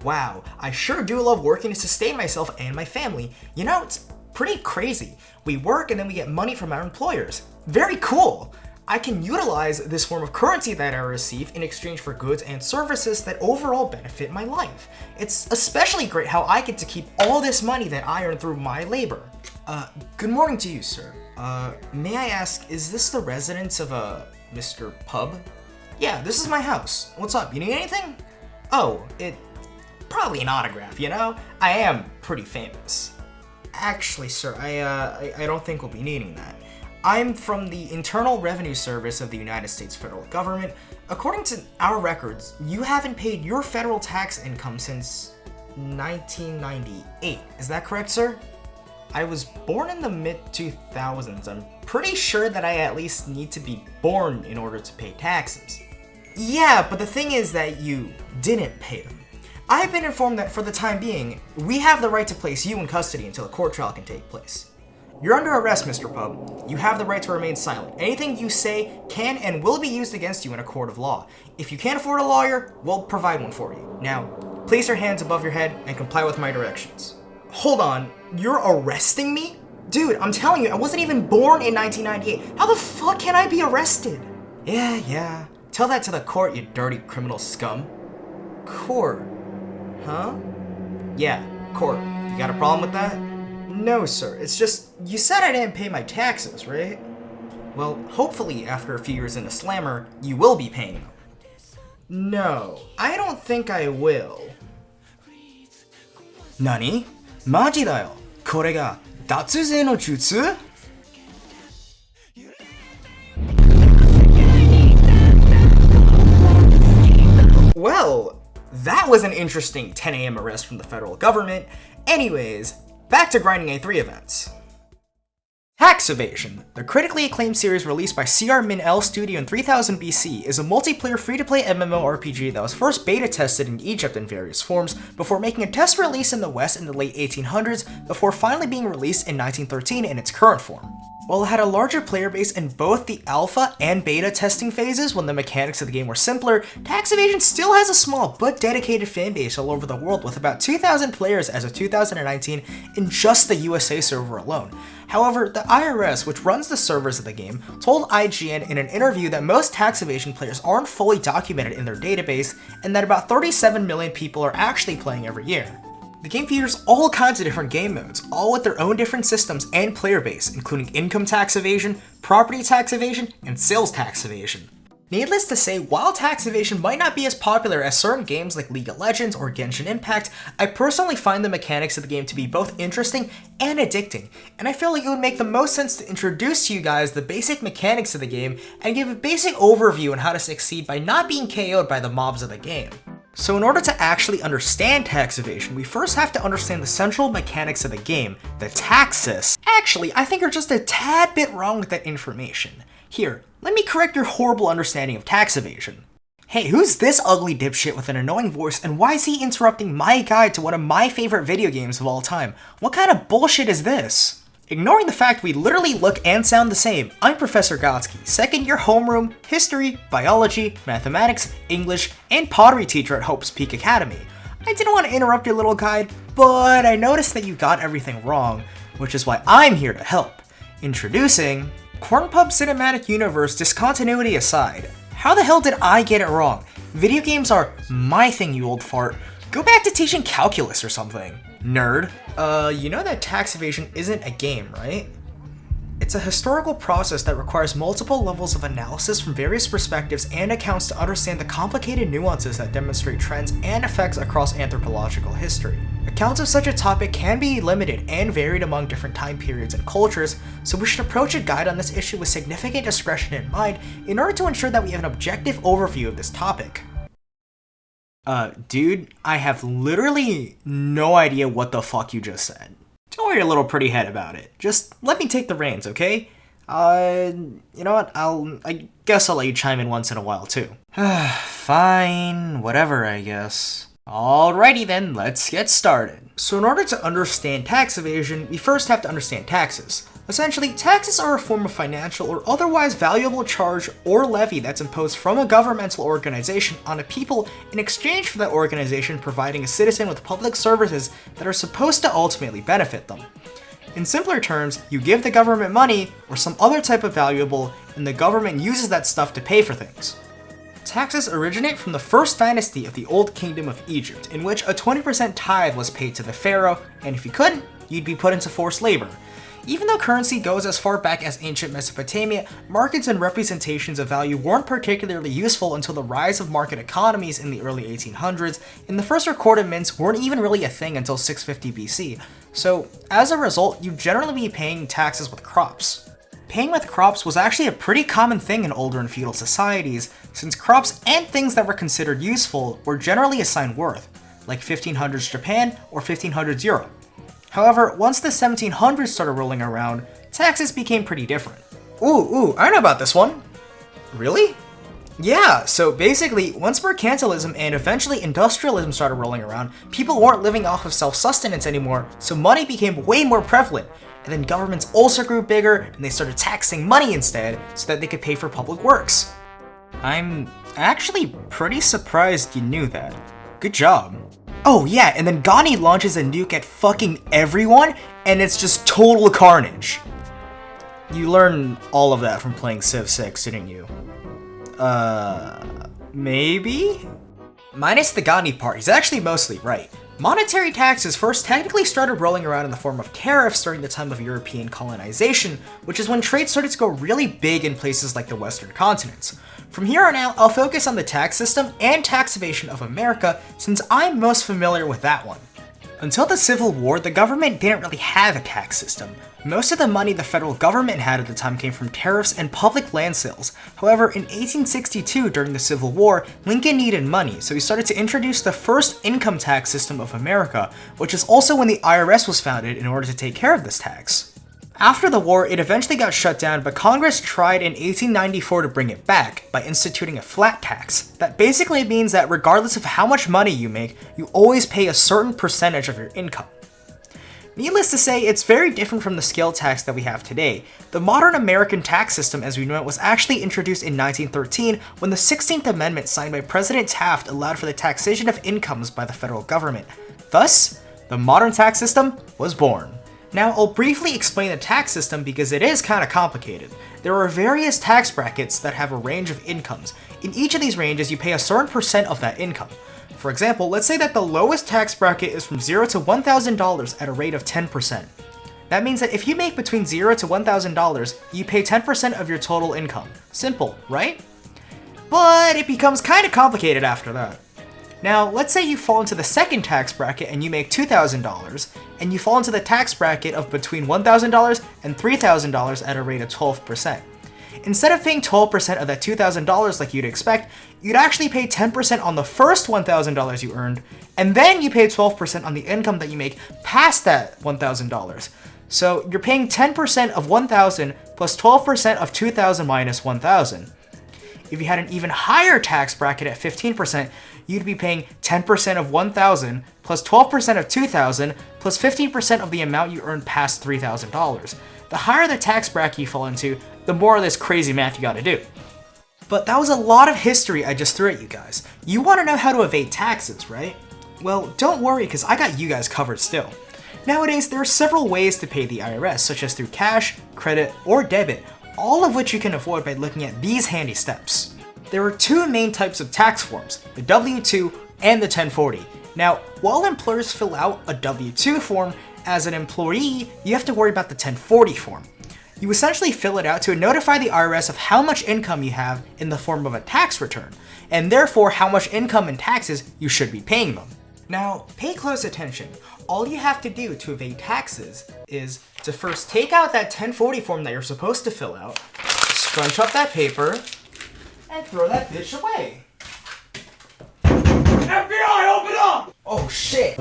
Wow, I sure do love working to sustain myself and my family. You know, it's pretty crazy. We work and then we get money from our employers. Very cool. I can utilize this form of currency that I receive in exchange for goods and services that overall benefit my life. It's especially great how I get to keep all this money that I earn through my labor. Good morning to you, sir. May I ask, is this the residence of, Mr. Pub? Yeah, this is my house. What's up, you need anything? Oh, probably an autograph, you know? I am pretty famous. Actually, sir, I don't think we'll be needing that. I'm from the Internal Revenue Service of the United States federal government. According to our records, you haven't paid your federal tax income since 1998. Is that correct, sir? I was born in the mid-2000s. I'm pretty sure that I at least need to be born in order to pay taxes. Yeah, but the thing is that you didn't pay them. I've been informed that for the time being, we have the right to place you in custody until a court trial can take place. You're under arrest, Mr. Pub. You have the right to remain silent. Anything you say can and will be used against you in a court of law. If you can't afford a lawyer, we'll provide one for you. Now, place your hands above your head and comply with my directions. Hold on, you're arresting me? Dude, I'm telling you, I wasn't even born in 1998. How the fuck can I be arrested? Yeah. Tell that to the court, you dirty criminal scum. Court? Huh? Yeah, court. You got a problem with that? No, sir. It's just, you said I didn't pay my taxes, right? Well, hopefully after a few years in the slammer, you will be paying them. No, I don't think I will. Nani? Maji da yo. Kore ga datsuzei no jutsu? Well, that was an interesting 10 a.m. arrest from the federal government. Anyways, back to Grinding A3 events. Tax Evasion, the critically acclaimed series released by CR Min L Studio in 3000 BC, is a multiplayer free-to-play MMORPG that was first beta tested in Egypt in various forms, before making a test release in the West in the late 1800s, before finally being released in 1913 in its current form. While it had a larger player base in both the alpha and beta testing phases when the mechanics of the game were simpler, Tax Evasion still has a small but dedicated fanbase all over the world with about 2,000 players as of 2019 in just the USA server alone. However, the IRS, which runs the servers of the game, told IGN in an interview that most Tax Evasion players aren't fully documented in their database and that about 37 million people are actually playing every year. The game features all kinds of different game modes, all with their own different systems and player base, including income tax evasion, property tax evasion, and sales tax evasion. Needless to say, while tax evasion might not be as popular as certain games like League of Legends or Genshin Impact, I personally find the mechanics of the game to be both interesting and addicting, and I feel like it would make the most sense to introduce to you guys the basic mechanics of the game and give a basic overview on how to succeed by not being KO'd by the mobs of the game. So in order to actually understand tax evasion, we first have to understand the central mechanics of the game, the taxes. Actually, I think you're just a tad bit wrong with that information. Here, let me correct your horrible understanding of tax evasion. Hey, who's this ugly dipshit with an annoying voice, and why is he interrupting my guide to one of my favorite video games of all time? What kind of bullshit is this? Ignoring the fact we literally look and sound the same, I'm Professor Gattski, second year homeroom, history, biology, mathematics, English, and pottery teacher at Hope's Peak Academy. I didn't want to interrupt your little guide, but I noticed that you got everything wrong, which is why I'm here to help. Introducing Cornpub Cinematic Universe discontinuity aside. How the hell did I get it wrong? Video games are my thing, you old fart. Go back to teaching calculus or something. Nerd. You know that tax evasion isn't a game, right? It's a historical process that requires multiple levels of analysis from various perspectives and accounts to understand the complicated nuances that demonstrate trends and effects across anthropological history. Accounts of such a topic can be limited and varied among different time periods and cultures, so we should approach a guide on this issue with significant discretion in mind in order to ensure that we have an objective overview of this topic. Dude, I have literally no idea what the fuck you just said. Don't worry your little pretty head about it. Just let me take the reins, okay? You know what? I guess I'll let you chime in once in a while, too. Fine, whatever, I guess. Alrighty then, let's get started. So in order to understand tax evasion, we first have to understand taxes. Essentially, taxes are a form of financial or otherwise valuable charge or levy that's imposed from a governmental organization on a people in exchange for that organization providing a citizen with public services that are supposed to ultimately benefit them. In simpler terms, you give the government money or some other type of valuable, and the government uses that stuff to pay for things. Taxes originate from the first dynasty of the Old Kingdom of Egypt, in which a 20% tithe was paid to the pharaoh, and if you couldn't, you'd be put into forced labor. Even though currency goes as far back as ancient Mesopotamia, markets and representations of value weren't particularly useful until the rise of market economies in the early 1800s, and the first recorded mints weren't even really a thing until 650 BC. So, as a result, you'd generally be paying taxes with crops. Paying with crops was actually a pretty common thing in older and feudal societies, since crops and things that were considered useful were generally assigned worth, like 1500s Japan or 1500s Europe. However, once the 1700s started rolling around, taxes became pretty different. Ooh, I know about this one. Really? Yeah, so basically, once mercantilism and eventually industrialism started rolling around, people weren't living off of self-sustenance anymore, so money became way more prevalent. And then governments also grew bigger, and they started taxing money instead, so that they could pay for public works. I'm actually pretty surprised you knew that. Good job. Oh yeah, and then Ghani launches a nuke at fucking everyone, and it's just total carnage. You learned all of that from playing Civ 6, didn't you? Maybe? Minus the Ghani part, he's actually mostly right. Monetary taxes first technically started rolling around in the form of tariffs during the time of European colonization, which is when trade started to go really big in places like the Western continents. From here on out, I'll focus on the tax system and tax evasion of America, since I'm most familiar with that one. Until the Civil War, the government didn't really have a tax system. Most of the money the federal government had at the time came from tariffs and public land sales. However, in 1862, during the Civil War, Lincoln needed money, so he started to introduce the first income tax system of America, which is also when the IRS was founded in order to take care of this tax. After the war, it eventually got shut down, but Congress tried in 1894 to bring it back by instituting a flat tax. That basically means that regardless of how much money you make, you always pay a certain percentage of your income. Needless to say, it's very different from the scale tax that we have today. The modern American tax system as we know it was actually introduced in 1913 when the 16th Amendment signed by President Taft allowed for the taxation of incomes by the federal government. Thus, the modern tax system was born. Now, I'll briefly explain the tax system because it is kind of complicated. There are various tax brackets that have a range of incomes. In each of these ranges, you pay a certain percent of that income. For example, let's say that the lowest tax bracket is from $0 to $1,000 at a rate of 10%. That means that if you make between $0 to $1,000, you pay 10% of your total income. Simple, right? But it becomes kind of complicated after that. Now, let's say you fall into the second tax bracket and you make $2,000, and you fall into the tax bracket of between $1,000 and $3,000 at a rate of 12%. Instead of paying 12% of that $2,000 like you'd expect, you'd actually pay 10% on the first $1,000 you earned, and then you pay 12% on the income that you make past that $1,000. So you're paying 10% of $1,000 plus 12% of $2,000 minus $1,000. If you had an even higher tax bracket at 15%, you'd be paying 10% of $1,000 plus 12% of $2,000 plus 15% of the amount you earned past $3,000. The higher the tax bracket you fall into, the more of this crazy math you gotta do. But that was a lot of history I just threw at you guys. You wanna know how to evade taxes, right? Well, don't worry, because I got you guys covered still. Nowadays, there are several ways to pay the IRS, such as through cash, credit, or debit, all of which you can avoid by looking at these handy steps. There are two main types of tax forms, the W-2 and the 1040. Now, while employers fill out a W-2 form, as an employee, you have to worry about the 1040 form. You essentially fill it out to notify the IRS of how much income you have in the form of a tax return, and therefore how much income and taxes you should be paying them. Now, pay close attention. All you have to do to evade taxes is to first take out that 1040 form that you're supposed to fill out, scrunch up that paper, and throw that bitch away. FBI, open up! Oh shit!